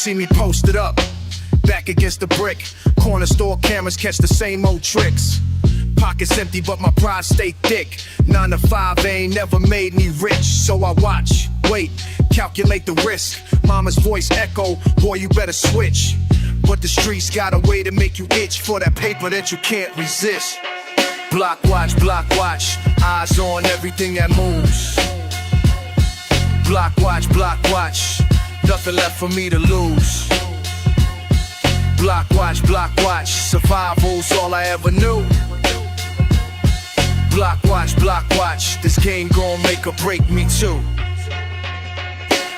see me posted up, back against the brick. Corner store cameras catch the same old tricks. Pockets empty but my pride stay thick. 9 to 5 ain't never made me rich. So I watch, wait, calculate the risk. Mama's voice echo, boy you better switch. But the streets got a way to make you itch for that paper that you can't resist. Block watch, eyes on everything that moves. Block watch, nothing left for me to lose. Block watch, survival's all I ever knew. Block watch, this game gon' make or break me too.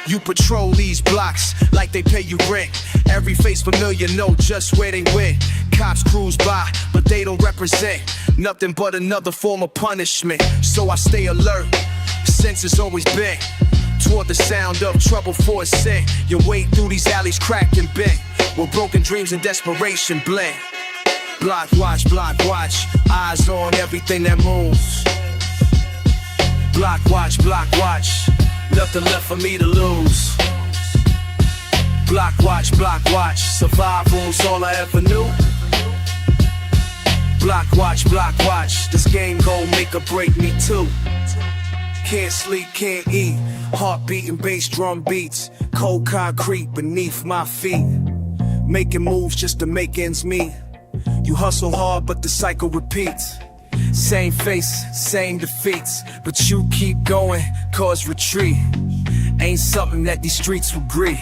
You patrol these blocks like they pay you rent. Every face familiar, know just where they went. Cops cruise by, but they don't represent nothing but another form of punishment. So I stay alert, senses always bent toward the sound of trouble for a cent. Your way through these alleys cracked and bent, where broken dreams and desperation blend. Block watch, eyes on everything that moves. Block watch, nothing left for me to lose. Block watch, survival's all I ever knew. Block watch, this game gon' make or break me too. Can't sleep, can't eat, heart beating, bass drum beats. Cold concrete beneath my feet, making moves just to make ends meet. You hustle hard but the cycle repeats. Same face, same defeats, but you keep going, cause retreat ain't something that these streets will agree.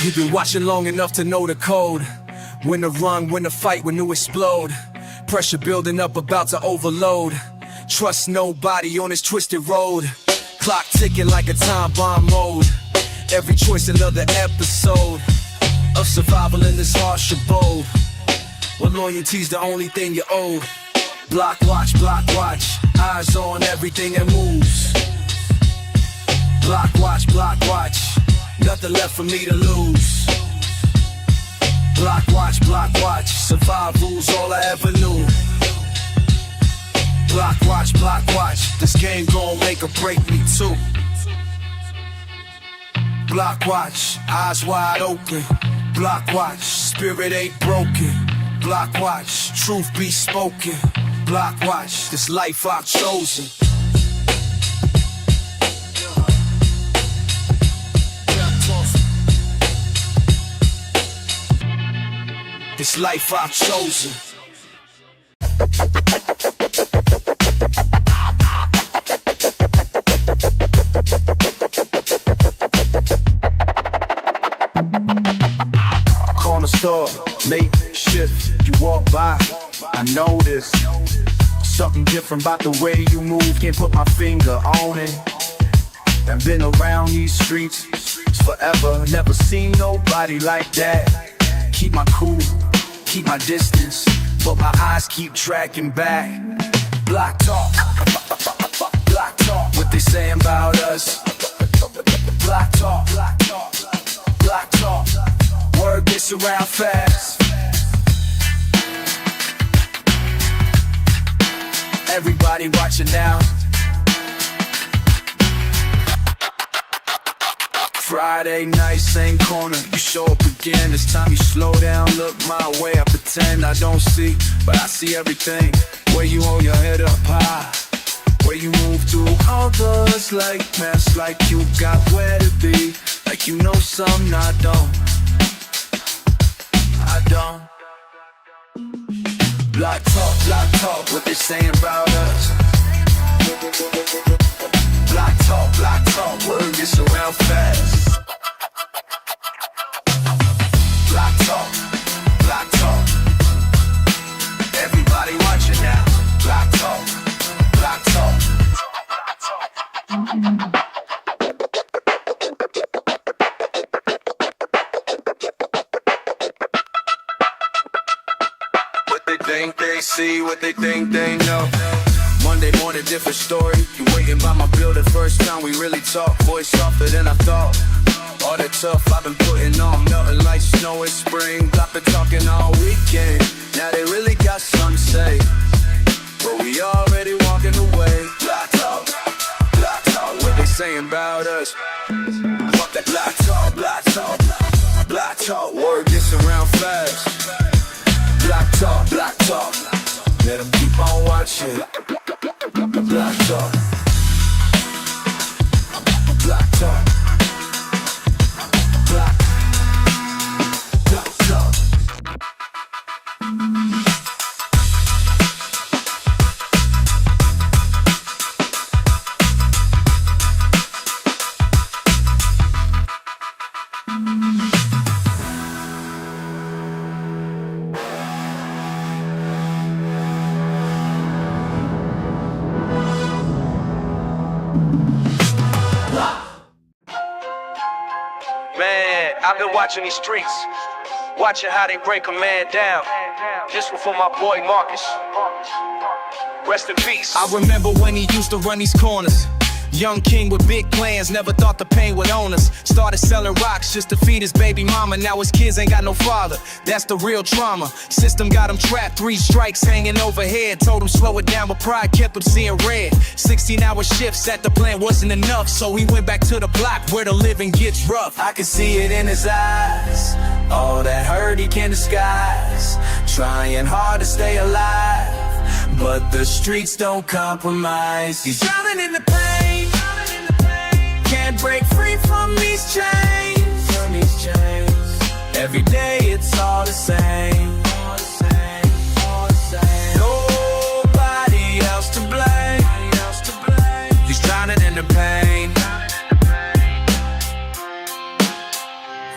You've been watching long enough to know the code. When to run, when to fight, when to explode. Pressure building up, about to overload. Trust nobody on this twisted road. Clock ticking like a time bomb mode. Every choice another episode of survival in this harsh abode, where loyalty's the only thing you owe. Block watch, eyes on everything that moves. Block watch, nothing left for me to lose. Block watch, survival's all I ever knew. Block watch, this game gon' make or break me too. Block watch, eyes wide open. Block watch, spirit ain't broken. Block watch, truth be spoken. Block watch, this life I've chosen. This life I've chosen. Corner store, make shift. You walk by, I notice something different about the way you move. Can't put my finger on it. I've been around these streets forever, never seen nobody like that. Keep my cool, keep my distance, but my eyes keep tracking back. Block talk, what they saying about us. Block talk, word gets around fast. Everybody watching now. Friday night, same corner, you show up again. This time you slow down, look my way. I pretend I don't see, but I see everything. Where you hold your head up high, where you move through others like mass, like you got where to be, like you know something I don't. Block talk, what they saying about us. Block talk, word gets around fast. Block talk, everybody watching now. Block talk. What they think they see, what they think they know. Monday morning, different story. You waiting by my building, first time we really talk. Voice softer than I thought. All that tough I've been putting on, melting like snow in spring. I've been talking all weekend. Now they really got something to say, but we already walking away. Block talk, what they saying about us. Fuck that block been watching these streets, watching how they break a man down. This one for my boy Marcus. Rest in peace. I remember when he used to run these corners. Young king with big plans, never thought the pain would own us. Started selling rocks just to feed his baby mama. Now his kids ain't got no father, that's the real trauma. System got him trapped, 3 strikes hanging overhead. Told him slow it down, but pride kept him seeing red. 16-hour shifts at the plant wasn't enough, so he went back to the block where the living gets rough. I can see it in his eyes, all that hurt he can't disguise. Trying hard to stay alive, but the streets don't compromise. He's drowning in the pain, can't break free from these chains. Every day it's all the same. Nobody else to blame. He's drowning in the pain.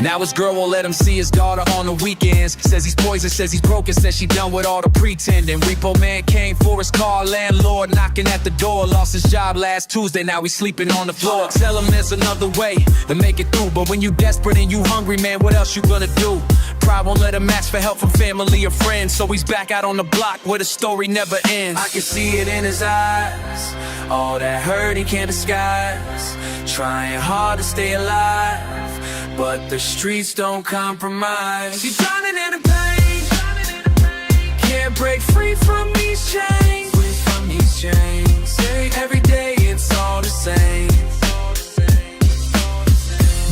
Now his girl won't let him see his daughter on the weekends. Says he's poison, says he's broken, says she done with all the pretending. Repo man came for his car, landlord knocking at the door. Lost his job last Tuesday, now he's sleeping on the floor. Tell him there's another way to make it through, but when you desperate and you hungry, man, what else you gonna do? Pride won't let him ask for help from family or friends, so he's back out on the block where the story never ends. I can see it in his eyes, all that hurt he can't disguise. Trying hard to stay alive, but the streets don't compromise. He's drowning in the pain, can't break free from these chains. Every day it's all the same.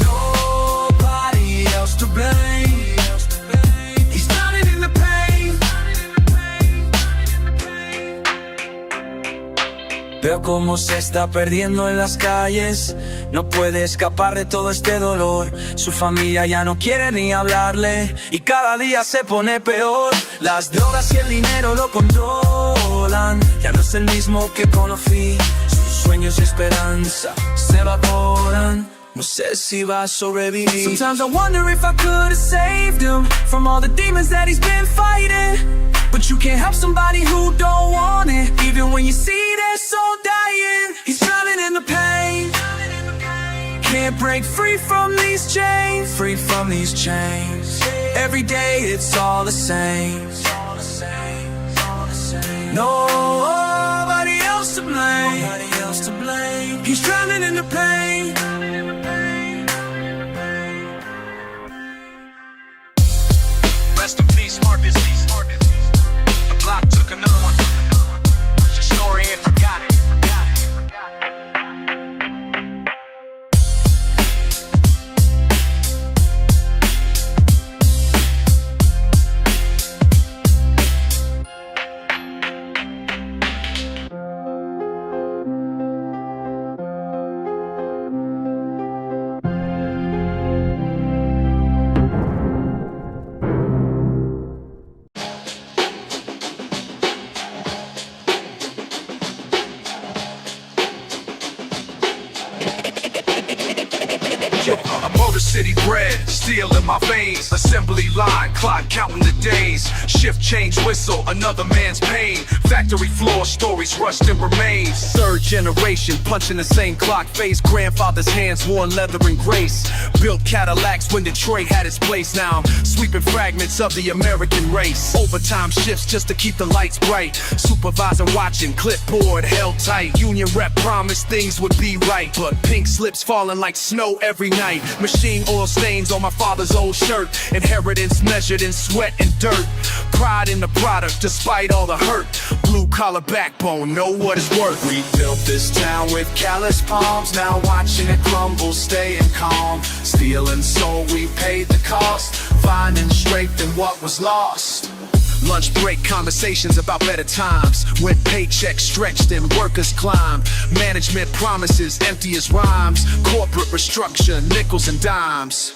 Nobody else to blame. He's drowning in the pain. Veo cómo se está perdiendo en las calles. No puede escapar de todo este dolor. Su familia ya no quiere ni hablarle, y cada día se pone peor. Las drogas y el dinero lo controlan. Ya no es el mismo que conocí. Sus sueños y esperanza se evaporan. No sé si va a sobrevivir. Sometimes I wonder if I could have saved him from all the demons that he's been fighting. But you can't help somebody who don't want it, even when you see their soul dying. He's drowning in the pain, can't break free from these chains. Every day it's all the same. Nobody else to blame. He's drowning in the pain. Rest in peace, Marcus. The block took another one. Your story ain't forgotten. I'm Motor City bred, steel in my veins. Assembly line, clock counting the days. Shift change whistle, another man's pain. Factory floor stories rushed and remains. Third generation, punching the same clock face. Grandfather's hands worn leather and grace. Built Cadillacs when Detroit had its place. Now I'm sweeping fragments of the American race. Overtime shifts just to keep the lights bright. Supervisor watching, clipboard held tight. Union rep promised things would be right, but pink slips falling like snow every night. Machine oil stains on my father's old shirt. Inheritance measured in sweat and dirt. Pride in the product despite all the hurt. Blue collar backbone, know what it's worth. We built this town with callous palms. Now watching it crumble, staying calm. Steel and soul, we paid the cost. Finding strength in what was lost. Lunch break conversations about better times, when paychecks stretched and workers climbed. Management promises empty as rhymes. Corporate restructure, nickels and dimes.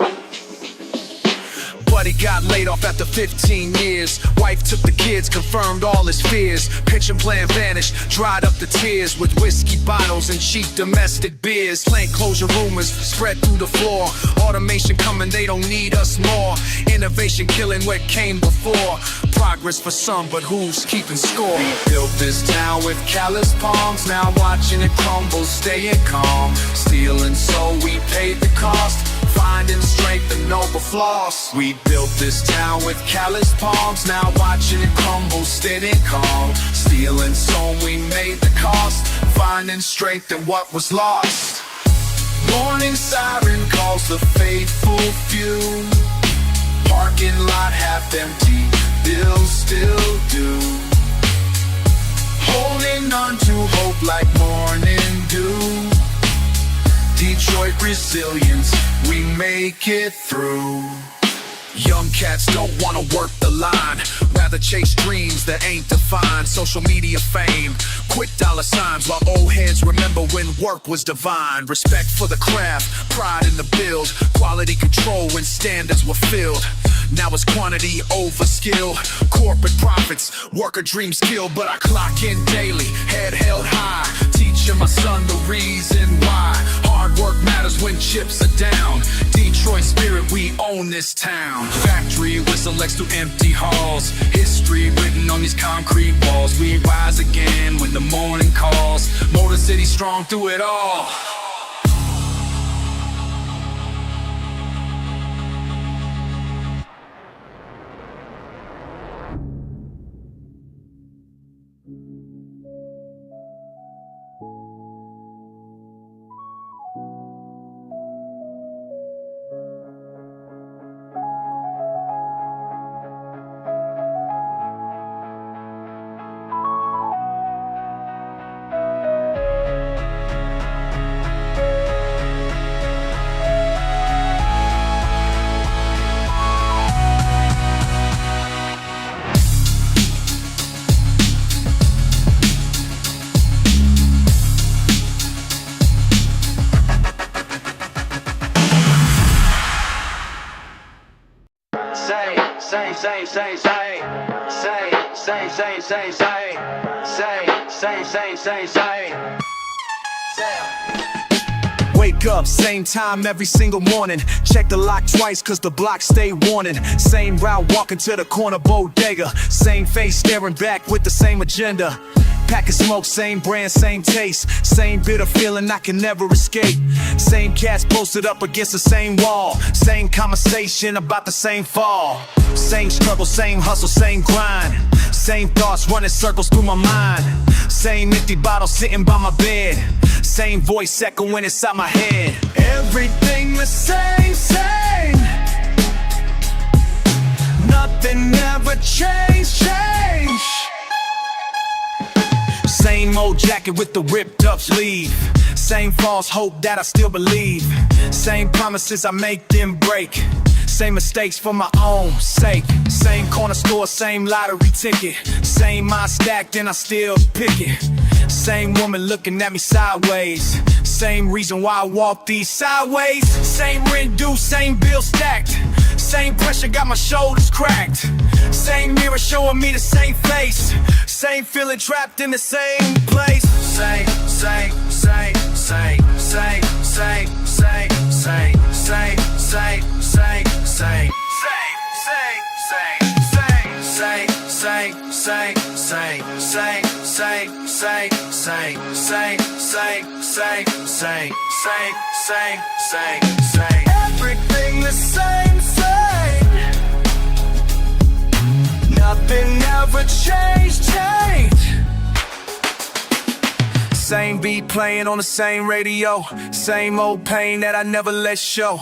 Buddy got laid off after 15 years. Wife took the kids, confirmed all his fears. Pension plan vanished, dried up the tears. With whiskey bottles and cheap domestic beers. Plant closure rumors spread through the floor. Automation coming, they don't need us more. Innovation killing what came before. Progress progress for some, but who's keeping score? We built this town with callous palms, now watching it crumble, staying calm. Stealing so we paid the cost, finding strength and noble flaws. We built this town with callous palms, now watching it crumble, steady and calm. Stealing so we made the cost, finding strength in what was lost. Morning siren calls the faithful few. Parking lot half empty, bills still due. Holding on to hope like morning dew. Detroit resilience, we make it through. Young cats don't wanna work the line, rather chase dreams that ain't defined. Social media fame, quick dollar signs, while old heads remember when work was divine. Respect for the craft, pride in the build, quality control when standards were filled. Now it's quantity over skill, corporate profits, worker dreams kill. But I clock in daily, head held high, teaching my son the reason why. Hard work matters when chips are down. Detroit spirit, we own this town. Factory whistle next to empty halls, history written on these concrete walls. We rise again when the morning calls, Motor City strong through it all. Wake up, same time every single morning. Check the lock twice cause the block stay warning. Same route walking to the corner bodega. Same face staring back with the same agenda. Pack of smoke, same brand, same taste. Same bitter feeling I can never escape. Same cats posted up against the same wall. Same conversation about the same fall. Same struggle, same hustle, same grind. Same thoughts running circles through my mind. Same empty bottle sitting by my bed. Same voice echoing inside my head. Everything the same, same. Nothing ever changed. Same old jacket with the ripped up sleeve. Same false hope that I still believe. Same promises I make then break. Same mistakes for my own sake. Same corner store, same lottery ticket. Same mind stacked and I still pick it. Same woman looking at me sideways. Same reason why I walk these sideways. Same rent due, same bill stacked. Same pressure got my shoulders cracked. Same mirror showing me the same face. Same feeling trapped in the same place. Same, same, same, same, same, same, same, same, same, same, same, same, same. Everything the same, same. Nothing ever changed. Same beat playing on the same radio. Same old pain that I never let show.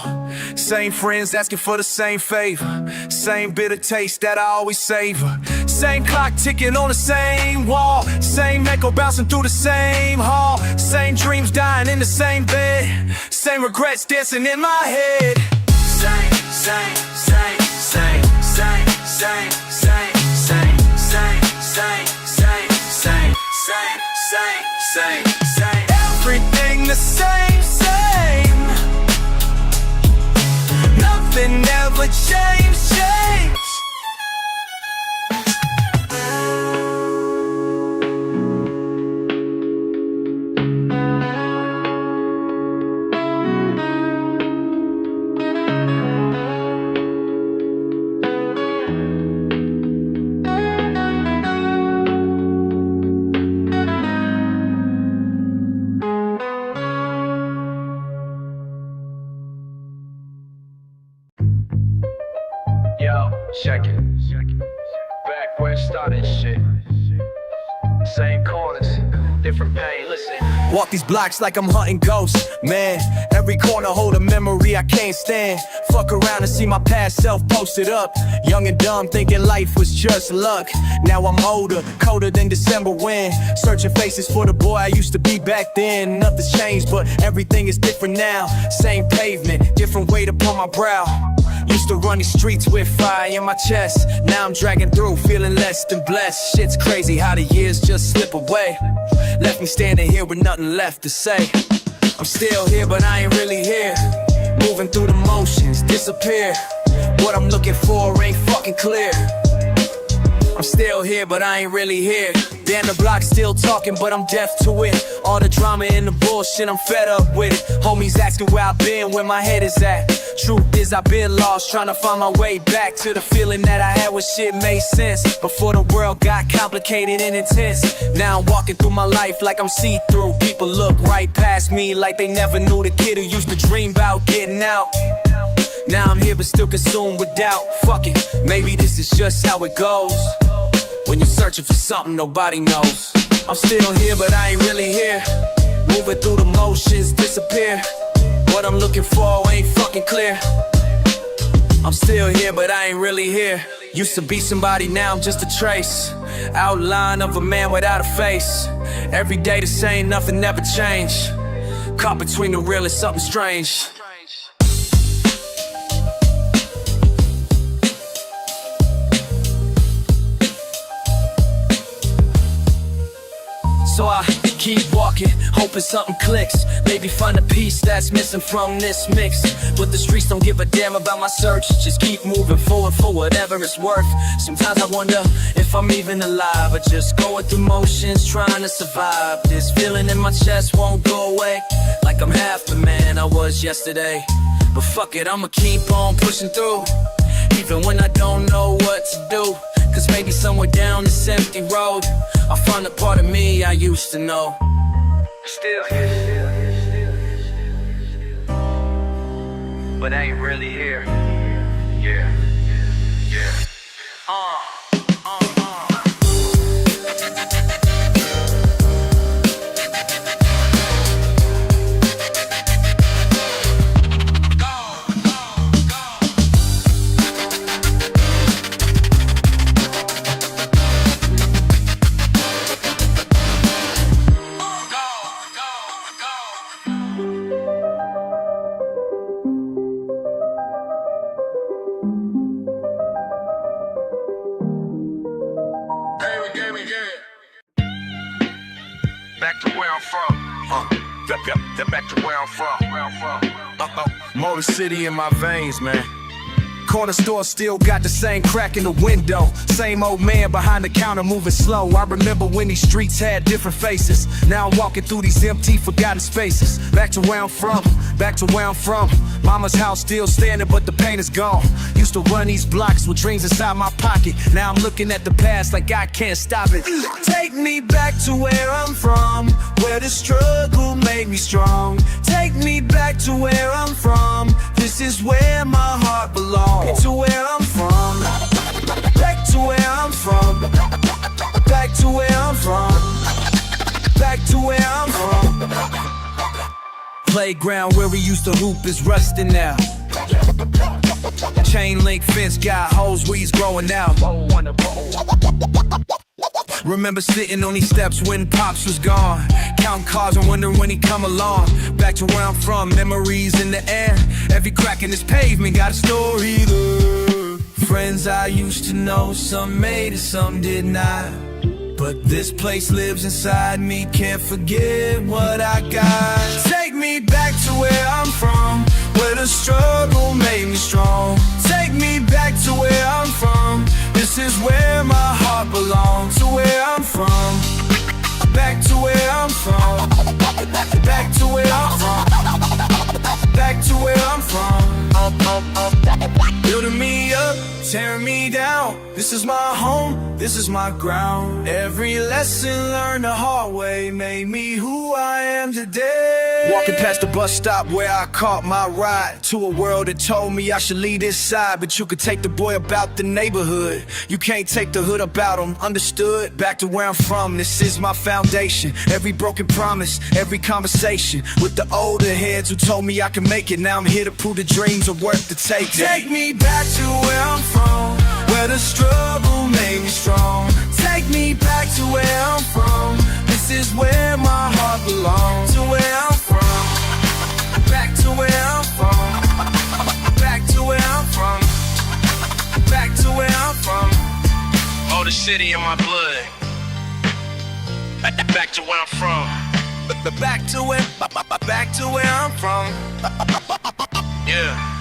Same friends asking for the same favor. Same bitter taste that I always savor. Same clock ticking on the same wall. Same echo bouncing through the same hall. Same dreams dying in the same bed. Same regrets dancing in my head. Same, same, same, same, same, same, same, same, same, same, same, same, same, same, same. Everything the same, same. Nothing ever changed. where it started, shit. Same corners, different pain, listen. Walk these blocks like I'm hunting ghosts, man. Every corner hold a memory I can't stand. Fuck around and see my past self posted up. Young and dumb, thinking life was just luck. Now I'm older, colder than December wind. Searching faces for the boy I used to be back then. Nothing's changed, but everything is different now. Same pavement, different weight upon my brow. Used to run these streets with fire in my chest. Now I'm dragging through, feeling less than blessed. Shit's crazy how the years just slip away. Left me standing here with nothing left to say. I'm still here, but I ain't really here. Moving through the motions, disappear. What I'm looking for ain't fucking clear. I'm still here, but I ain't really here. Damn, the block's still talking, but I'm deaf to it. All the drama and the bullshit, I'm fed up with it. Homies asking where I've been, where my head is at. Truth is I've been lost, trying to find my way back to the feeling that I had when shit made sense. Before the world got complicated and intense. Now I'm walking through my life like I'm see-through. People look right past me like they never knew the kid who used to dream about getting out. Now I'm here but still consumed with doubt. Fuck it, maybe this is just how it goes. When you're searching for something nobody knows. I'm still here but I ain't really here. Moving through the motions, disappear. What I'm looking for ain't fucking clear. I'm still here but I ain't really here. Used to be somebody, now I'm just a trace. Outline of a man without a face. Every day the same, nothing never changed. Caught between the real and something strange. So I keep walking, hoping something clicks. Maybe find a piece that's missing from this mix. But the streets don't give a damn about my search. Just keep moving forward for whatever it's worth. Sometimes I wonder if I'm even alive, or just going through motions, trying to survive. This feeling in my chest won't go away, like I'm half the man I was yesterday. But fuck it, I'ma keep on pushing through, even when I don't know what to do. Cause maybe somewhere down this empty road I'll find a part of me I used to know. Still here, but I ain't really here. Yeah, yeah. Back to where I'm from. Back to where I'm from. Motor City in my veins, man. Corner store still got the same crack in the window. Same old man behind the counter moving slow. I remember when these streets had different faces. Now I'm walking through these empty, forgotten spaces. Back to where I'm from, back to where I'm from. Mama's house still standing, but the paint is gone. Used to run these blocks with dreams inside my pocket. Now I'm looking at the past like I can't stop it. Take me back to where I'm from, where the struggle made me strong. Take me back to where I'm from. This is where my heart belongs. To where I'm from, back to where I'm from, back to where I'm from, back to where I'm from. Playground where we used to hoop is rusting now. Chain link fence got holes where he's growing out. Remember sitting on these steps when Pops was gone, counting cars and wondering when he'd come along. Back to where I'm from, memories in the air. Every crack in this pavement got a story there. Friends I used to know, some made it, some did not. But this place lives inside me, can't forget what I got. Take me back to where I'm from, where the struggle made me strong. Take me back to where I'm from. This is where my heart belongs. To where I'm from, back to where I'm from, back to where I'm from, back to where I'm from. Building me up, tearing me down. This is my home, this is my ground. Every lesson learned the hard way made me who I am today. Walking past the bus stop where I caught my ride to a world that told me I should leave this side. But you could take the boy about the neighborhood, you can't take the hood about him. Understood? Back to where I'm from, this is my foundation. Every broken promise, every conversation with the older heads who told me I can make it. Now I'm here to prove the dreams are worth the taking. Take me back to where I'm from, where the struggle made me strong. Take me back to where I'm from, this is where my heart belongs. To where I'm from, back to where I'm from, back to where I'm from, back to where I'm from. Oh, the city in my blood. Back to where I'm from. Back to where I'm from. Yeah.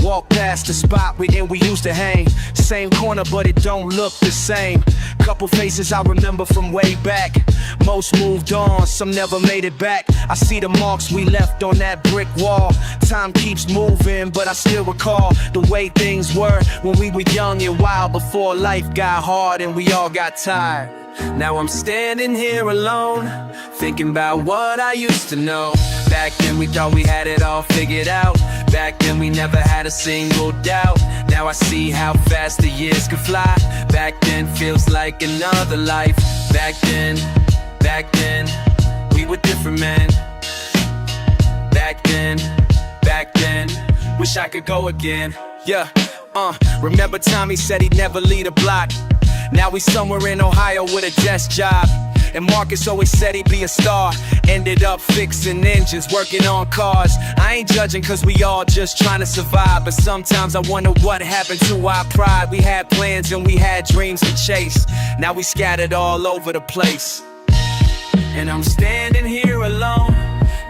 Walk past the spot where we used to hang. Same corner, but it don't look the same. Couple faces I remember from way back. Most moved on, some never made it back. I see the marks we left on that brick wall. Time keeps moving, but I still recall the way things were when we were young and wild, before life got hard and we all got tired. Now I'm standing here alone, thinking about what I used to know. Back then we thought we had it all figured out. Back then we never had a single doubt. Now I see how fast the years could fly. Back then feels like another life. Back then, we were different, man. Back then, wish I could go again. Yeah, remember Tommy said he'd never leave a block. Now he's somewhere in Ohio with a desk job. And Marcus always said he'd be a star. Ended up fixing engines, working on cars. I ain't judging cause we all just trying to survive, but sometimes I wonder what happened to our pride. We had plans and we had dreams to chase. Now we scattered all over the place. And I'm standing here alone,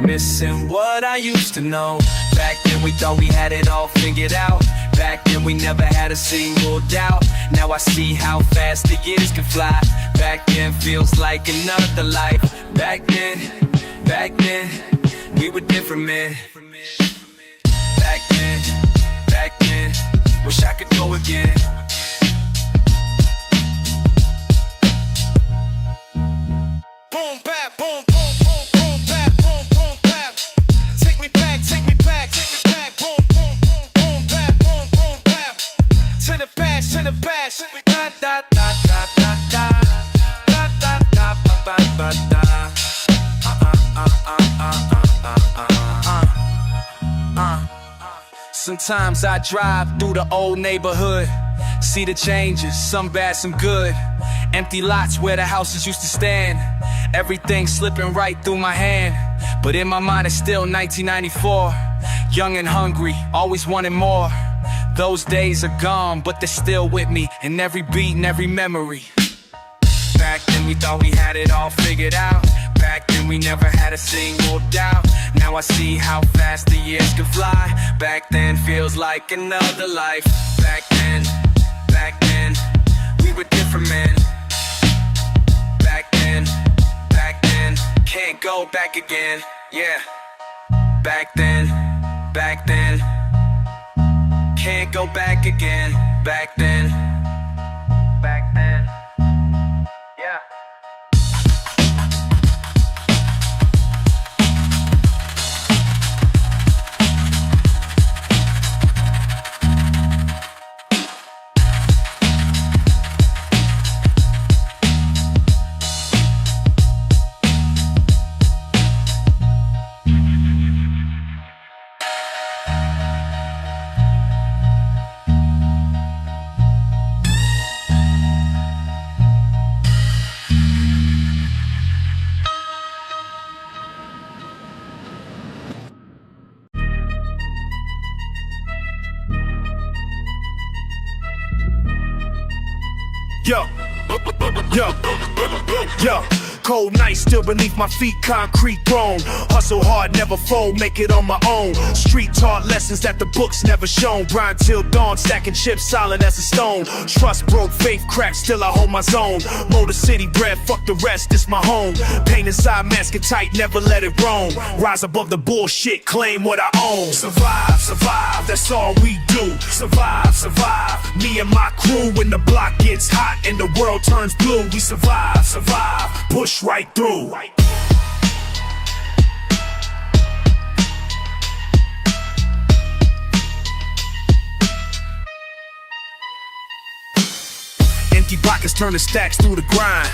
missing what I used to know. Back then we thought we had it all figured out. Back then we never had a single doubt. Now I see how fast the years can fly. Back then feels like another life. Back then, we were different, man. Back then, wish I could go again. Boom, bap, boom, boom, boom, boom, bap, boom, boom, bap. Take me back, take me back, take me back. Boom, boom, boom, boom, bap, boom, boom, bap. To the past, to the past. Da da da da da da da da da ba ba da. Sometimes I drive through the old neighborhood, see the changes, some bad, some good. Empty lots where the houses used to stand. Everything slipping right through my hand. But in my mind it's still 1994. Young and hungry, always wanting more. Those days are gone, but they're still with me in every beat and every memory. Back then we thought we had it all figured out. Back then we never had a single doubt. Now I see how fast the years can fly. Back then feels like another life. Back then, we were different, man. Back then, can't go back again. Yeah. Back then, can't go back again. Back then, yeah. Yo, yo, yo. Cold nights still beneath my feet, concrete throne. Hustle hard, never fold, make it on my own. Street taught lessons that the books never shown. Grind till dawn, stacking chips solid as a stone. Trust broke, faith cracked, still I hold my zone. Motor City bred, fuck the rest, it's my home. Pain inside, mask it tight, never let it roam. Rise above the bullshit, claim what I own. Survive, survive, that's all we do. Survive, survive, me and my crew. When the block gets hot and the world turns blue, we survive, survive, push right through. Empty pockets turn to stacks through the grind.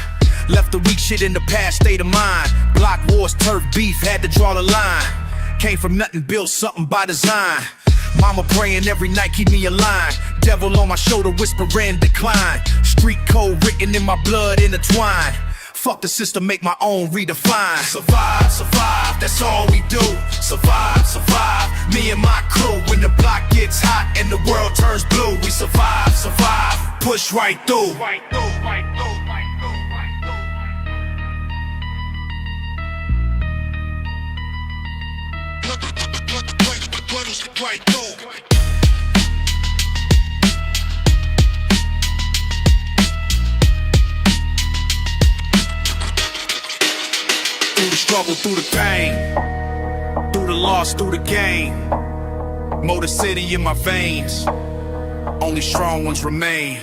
Left the weak shit in the past state of mind. Block wars, turf beef, had to draw the line. Came from nothing, built something by design. Mama praying every night, keep me aligned. Devil on my shoulder, whispering decline. Street code written in my blood, intertwined. Fuck the system, make my own, redefine. Survive, survive, that's all we do. Survive, survive, me and my crew. When the block gets hot and the world turns blue, we survive, survive, push right through. Right through. Through the struggle, through the pain, through the loss, through the gain. Motor City in my veins, only strong ones remain.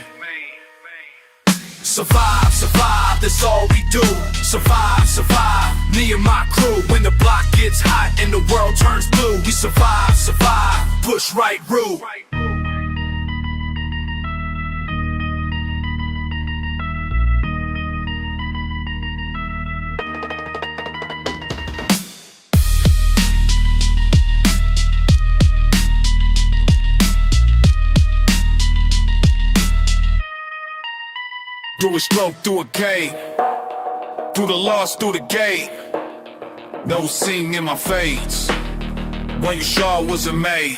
Survive, survive, that's all we do. Survive, survive, me and my crew. When the block gets hot and the world turns blue, we survive, survive, push right through. Through a stroke, through a cave, through the loss, through the gate. No seeing in my face when you sure wasn't made.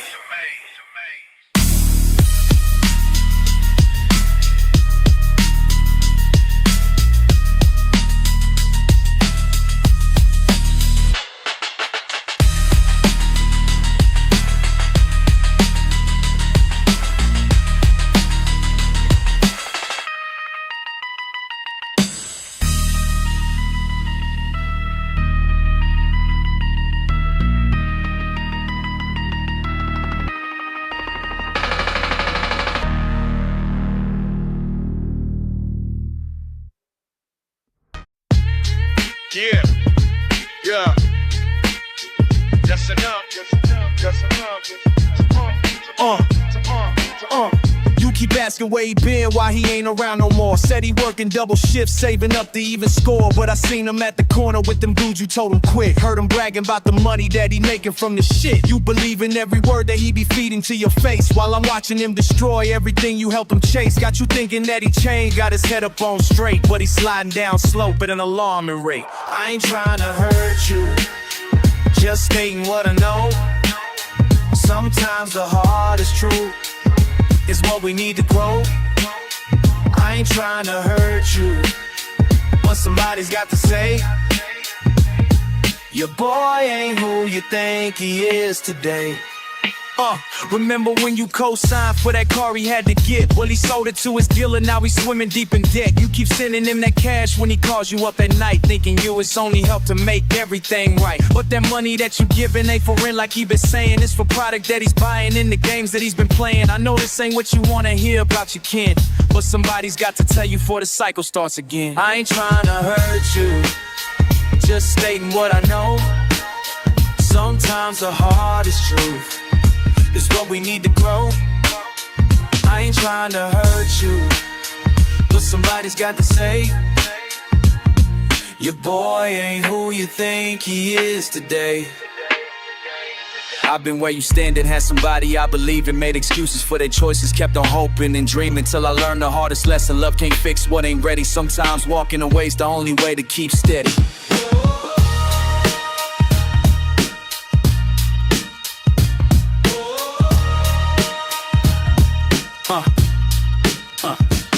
Yeah, yeah. That's enough. That's enough. You keep asking where he been, why he ain't around no more. Said he working double shifts, saving up to even score. But I seen him at the corner with them dudes, you told him quit. Heard him bragging about the money that he making from the shit. You believe in every word that he be feeding to your face, while I'm watching him destroy everything you help him chase. Got you thinking that he changed, got his head up on straight, but he's sliding down slope at an alarming rate. I ain't trying to hurt you, just stating what I know. Sometimes the hardest truth is what we need to grow. I ain't trying to hurt you, but somebody's got to say, your boy ain't who you think he is today. Remember when you co-signed for that car he had to get? Well, he sold it to his dealer, now he's swimming deep in debt. You keep sending him that cash when he calls you up at night, thinking you it's only help to make everything right. But that money that you giving ain't for rent like he been saying. It's for product that he's buying in the games that he's been playing. I know this ain't what you wanna hear about your kid, but somebody's got to tell you before the cycle starts again. I ain't trying to hurt you, just stating what I know. Sometimes the hardest truth is what we need to grow. I ain't trying to hurt you, but somebody's got to say, your boy ain't who you think he is today. I've been where you stand and had somebody I believe in, made excuses for their choices, kept on hoping and dreaming till I learned the hardest lesson. Love can't fix what ain't ready. Sometimes walking away's the only way to keep steady.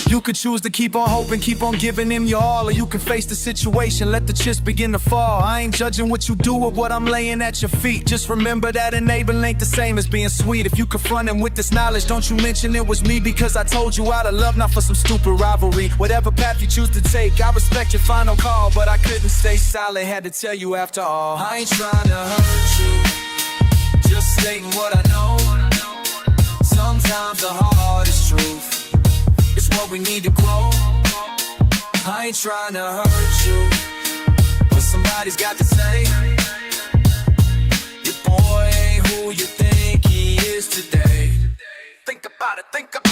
You could choose to keep on hoping, keep on giving him your all, or you can face the situation, let the chips begin to fall. I ain't judging what you do with what I'm laying at your feet. Just remember that enabling ain't the same as being sweet. If you confront him with this knowledge, don't you mention it was me, because I told you out of love, not for some stupid rivalry. Whatever path you choose to take, I respect your final call, but I couldn't stay silent, had to tell you after all. I ain't trying to hurt you, just stating what I know. Sometimes the hardest truth is what we need to grow. I ain't trying to hurt you, but somebody's got to say, your boy ain't who you think he is today. Think about it, think about it.